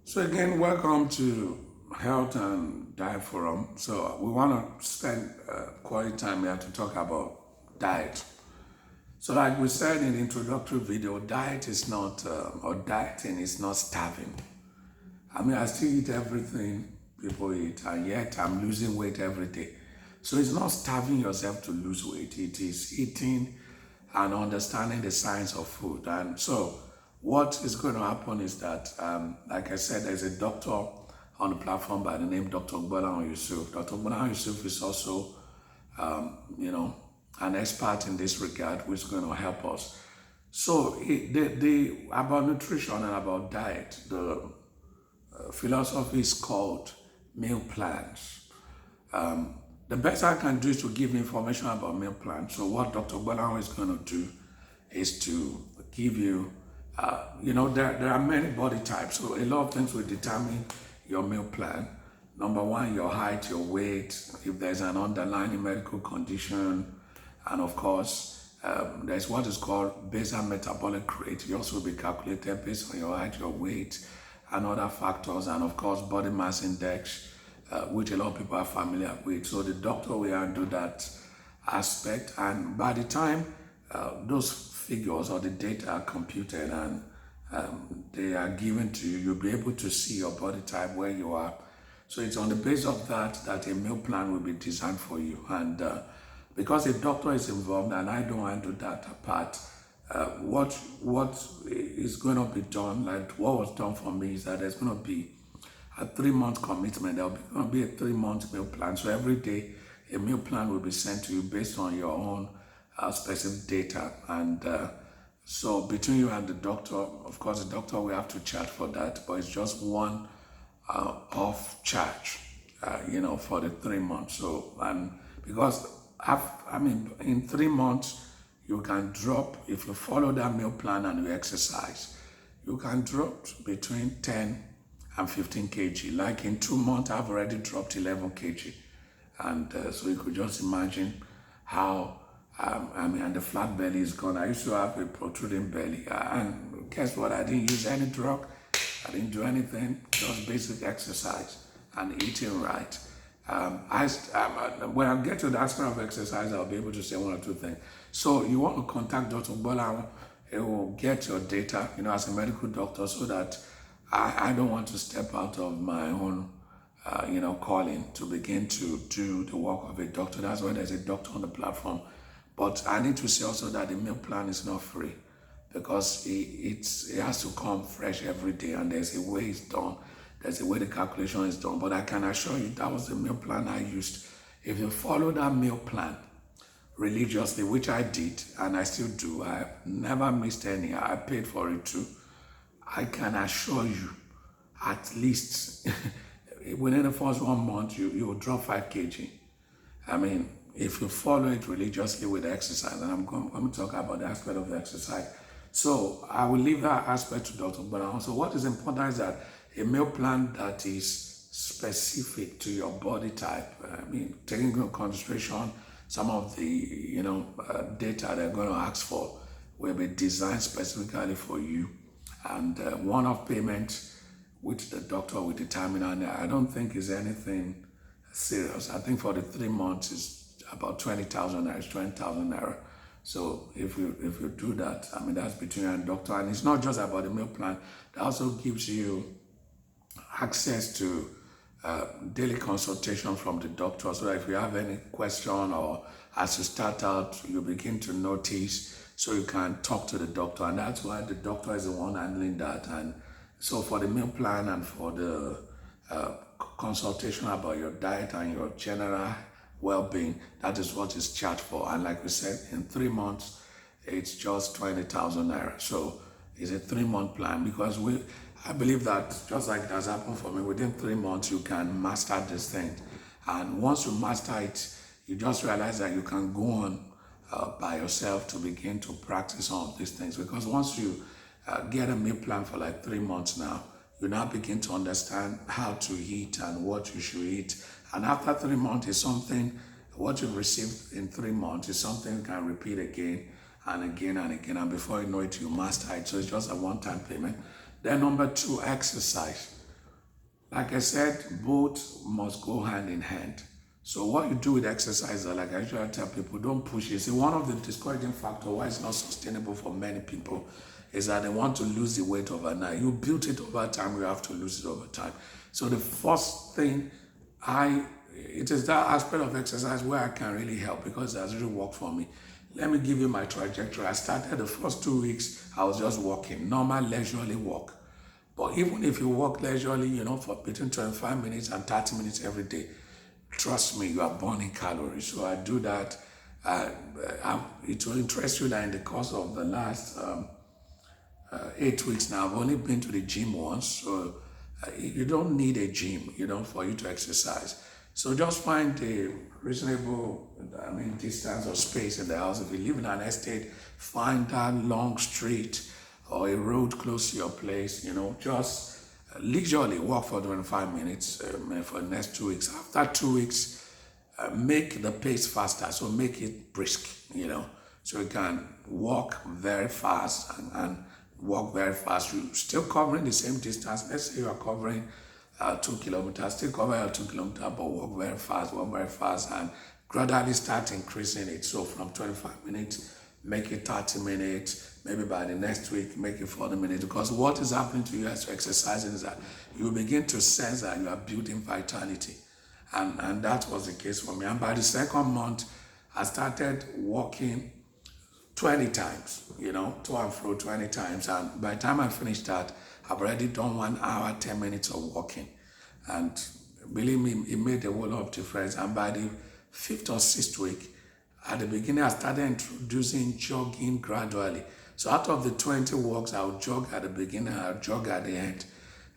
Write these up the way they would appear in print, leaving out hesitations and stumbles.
So again, welcome to Health and Diet Forum. So we want to spend quality time here to talk about diet. So like we said in the introductory video, diet is not, or dieting is not starving. I mean, I still eat everything people eat, and yet I'm losing weight every day. So it's not starving yourself to lose weight. It is eating and understanding the science of food. And so what is going to happen is that, like I said, there's a doctor on the platform by the name Dr. Gbola Yusuf. Dr. Gbola Yusuf is also, you know, an expert in this regard, who is going to help us. So about nutrition and about diet, the philosophy is called meal plans. The best I can do is to give information about meal plans. So what Dr. Gbolahan is going to do is to give you, there are many body types. So a lot of things will determine your meal plan. Number one, your height, your weight, if there's an underlying medical condition, and of course, there's what is called basal metabolic rate. It also will be calculated based on your height, your weight, and other factors, and of course, body mass index, which a lot of people are familiar with. So the doctor will handle that aspect, and by the time those figures or the data are computed and they are given to you, you'll be able to see your body type, where you are. So it's on the basis of that a meal plan will be designed for you. And because a doctor is involved and I don't handle that part, what is going to be done, like what was done for me, is that there's going to be a 3-month commitment. There'll going to be a 3-month meal plan. So every day a meal plan will be sent to you based on your own specific data. And so between you and the doctor, of course, the doctor will have to charge for that, but it's just one off charge, for the 3 months. So, and because in 3 months, you can drop, if you follow that meal plan and you exercise, you can drop between 10 and 15 kg. Like in 2 months, I've already dropped 11 kg. And so you could just imagine how, and the flat belly is gone. I used to have a protruding belly. And guess what? I didn't use any drug. I didn't do anything, just basic exercise and eating right. When I get to the aspect of exercise, I'll be able to say one or two things. So you want to contact Dr. Gbola. He will get your data, as a medical doctor, so that I don't want to step out of my own, calling to begin to do the work of a doctor. That's why there's a doctor on the platform. But I need to say also that the meal plan is not free, because it has to come fresh every day, and there's a way it's done. There's a way the calculation is done. But I can assure you that was the meal plan I used. If you follow that meal plan religiously, which I did, and I still do, I never missed any. I paid for it too. I can assure you, at least within the first 1 month, you will drop 5 kg. I mean, if you follow it religiously with exercise, and I'm going to talk about the aspect of the exercise. So I will leave that aspect to Dr. Brown. So what is important is that a meal plan that is specific to your body type, taking into consideration some of the, data they're going to ask for, will be designed specifically for you. And one-off payment, which the doctor will determine, and I don't think is anything serious. I think for the 3 months is about 20,000 naira, 20,000 naira. So if you do that, that's between you and doctor. And it's not just about the meal plan. That also gives you access to daily consultation from the doctor. So that if you have any question, or as you start out, you begin to notice, so you can talk to the doctor. And that's why the doctor is the one handling that. And so for the meal plan and for the consultation about your diet and your general well-being, that is what is charged for. And like we said, in 3 months, it's just 20,000 naira. So it's a 3-month plan, because I believe that, just like it has happened for me, within 3 months you can master this thing. And once you master it, you just realize that you can go on by yourself to begin to practice all of these things. Because once you get a meal plan for like 3 months now, you now begin to understand how to eat and what you should eat. And after 3 months is something, what you've received in 3 months is something you can repeat again and again and again. And before you know it, you master it. So it's just a one-time payment. Then number 2, exercise. Like I said, both must go hand in hand. So what you do with exercise, like I usually tell people, don't push it. See, one of the discouraging factors why it's not sustainable for many people is that they want to lose the weight overnight. You build it over time, you have to lose it over time. So the first thing it is that aspect of exercise where I can really help because it has really worked for me. Let me give you my trajectory. I started the first 2 weeks, I was just walking, normal leisurely walk. But even if you walk leisurely, for between 25 minutes and 30 minutes every day, trust me, you are burning calories. So I do that. It will interest you that in the course of the last 8 weeks now, I've only been to the gym once. So you don't need a gym, for you to exercise. So just find a reasonable, distance or space in the house. If you live in an estate, find that long street or a road close to your place, just leisurely walk for 25 minutes for the next 2 weeks. After 2 weeks, make the pace faster, so make it brisk, so you can walk very fast and walk very fast. You're still covering the same distance. Let's say you are covering 2 kilometers, still cover your 2 kilometers, but walk very fast, and gradually start increasing it. So from 25 minutes, make it 30 minutes, maybe by the next week, make it 40 minutes. Because what is happening to you as you're exercising is that you begin to sense that you are building vitality. And that was the case for me. And by the second month, I started walking 20 times, to and fro 20 times. And by the time I finished that, I've already done 1 hour, 10 minutes of walking. And believe me, it made a whole lot of difference. And by the 5th or 6th week, at the beginning, I started introducing jogging gradually. So out of the 20 walks, I would jog at the beginning, I would jog at the end.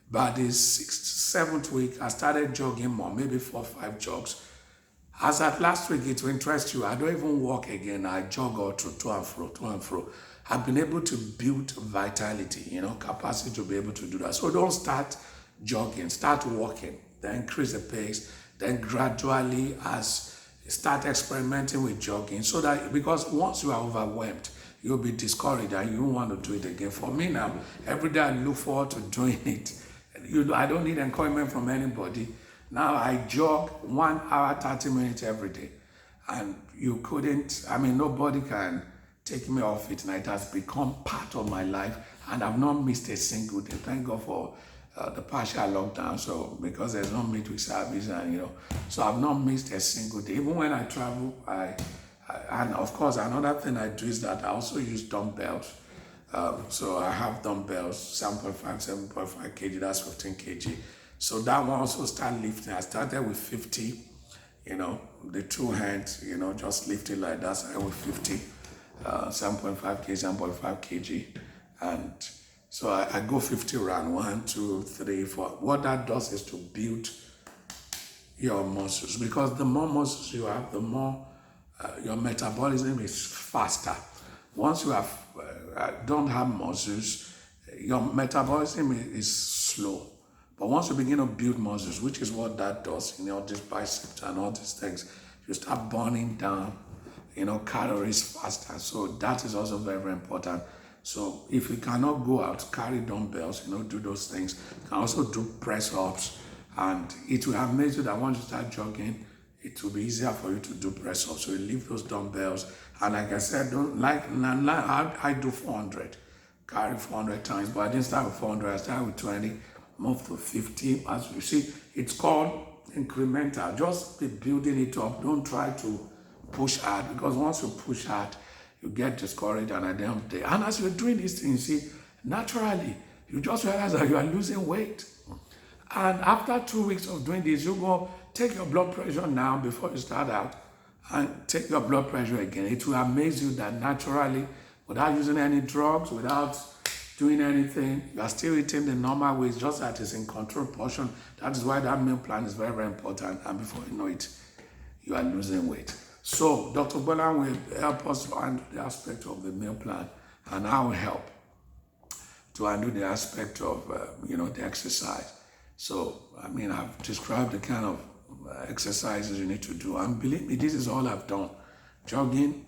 By the 6th, 7th week, I started jogging more, maybe 4 or 5 jogs. As at last week, it will interest you. I don't even walk again. I jog all through, to and fro. I've been able to build vitality, capacity to be able to do that. So don't start jogging, start walking, then increase the pace, then gradually start experimenting with jogging so that, because once you are overwhelmed, you'll be discouraged and you won't want to do it again. For me now, every day I look forward to doing it. I don't need encouragement from anybody. Now I jog 1 hour, 30 minutes every day. And nobody can take me off it. And it has become part of my life. And I've not missed a single day. Thank God for the partial lockdown. So because there's no midweek service, and so I've not missed a single day. Even when I travel, and of course another thing I do is that I also use dumbbells. So I have dumbbells, 7.5 kg, that's 15 kg. So that one also start lifting. I started with 50, the 2 hands, just lift it like that. So I with 50, 7.5 kg, 7.5 kg. And so I go 50 round, 1, 2, 3, 4. What that does is to build your muscles, because the more muscles you have, the more your metabolism is faster. Once you don't have muscles, your metabolism is slow. But once you begin to build muscles, which is what that does, these biceps and all these things, you start burning down, calories faster. So that is also very, very important. So if you cannot go out, carry dumbbells, do those things. You can also do press-ups. And it will amaze you that once you start jogging, it will be easier for you to do press-ups. So you leave those dumbbells. And like I said, I do 400, carry 400 times. But I didn't start with 400, I started with 20. Move to 50. As you see, it's called incremental. Just be building it up. Don't try to push hard, because once you push hard, you get discouraged, and at the end of the day, and as you're doing these things, naturally, you just realize that you are losing weight. And after 2 weeks of doing this, you go take your blood pressure now before you start out, and take your blood pressure again. It will amaze you that naturally, without using any drugs, without doing anything, you are still eating the normal ways, just that it's in controlled portion. That is why that meal plan is very, very important. And before you know it, you are losing weight. So Dr. Bola will help us to handle the aspect of the meal plan, and I will help to handle the aspect of, the exercise. So, I've described the kind of exercises you need to do. And believe me, this is all I've done. Jogging,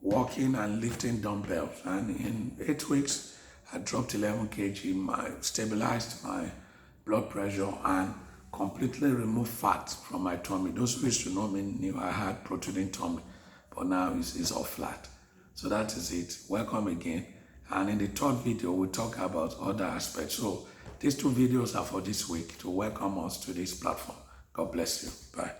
walking, and lifting dumbbells. And in 8 weeks, I dropped 11 kg, stabilized my blood pressure, and completely remove fat from my tummy. Those who used to know me knew I had protruding tummy, but now it's all flat. So that is it. Welcome again. And in the third video, we'll talk about other aspects. So these two videos are for this week to welcome us to this platform. God bless you. Bye.